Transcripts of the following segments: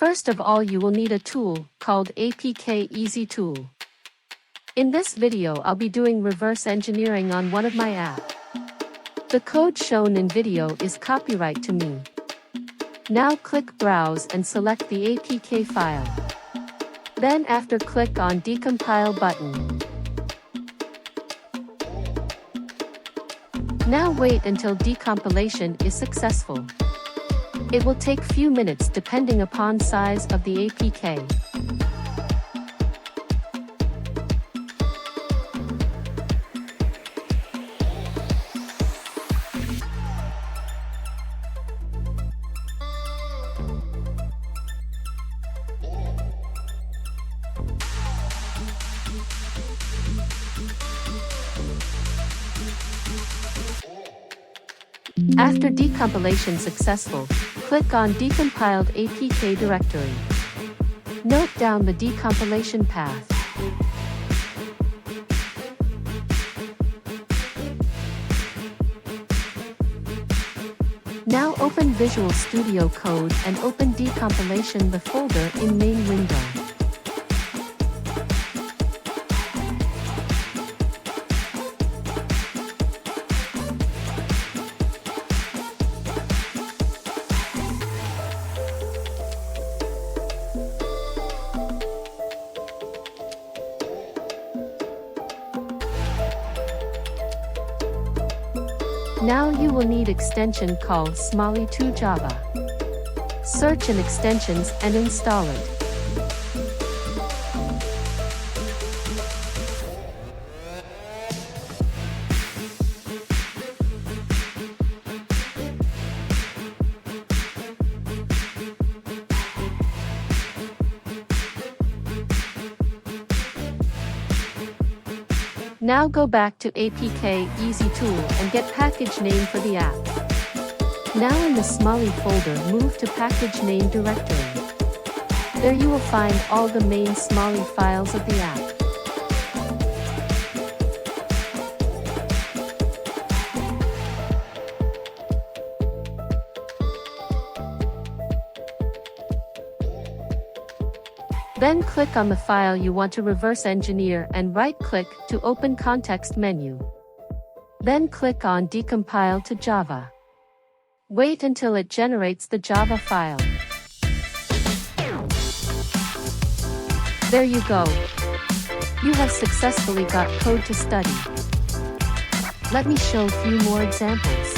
First of all, you will need a tool called APK Easy Tool. In this video, I'll be doing reverse engineering on one of my apps. The code shown in video is copyright to me. Now click Browse and select the APK file. Then after click on Decompile button. Now wait until decompilation is successful. It will take few minutes depending upon size of the APK. After decompilation successful, click on Decompiled APK directory. Note down the decompilation path. Now open Visual Studio Code and open decompilation the folder in main window. Now you will need extension called Smalley2 Java. Search in extensions and install it. Now go back to APK Easy Tool and get package name for the app. Now in the Smalley folder, move to package name directory. There you will find all the main Smalley files of the app. Then click on the file you want to reverse engineer and right-click to open context menu. Then click on Decompile to Java. Wait until it generates the Java file. There you go. You have successfully got code to study. Let me show a few more examples.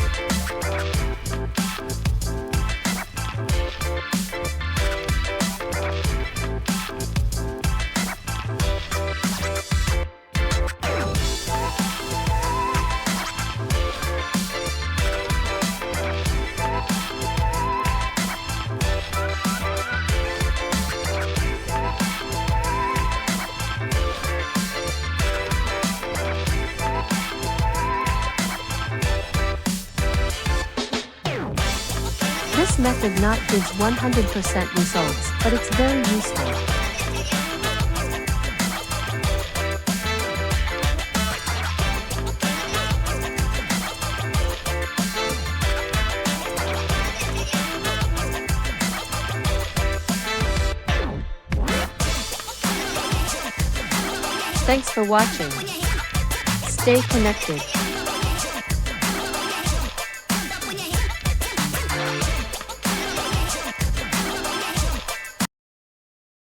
This method not gives 100% results, but it's very useful. Thanks for watching. Stay connected.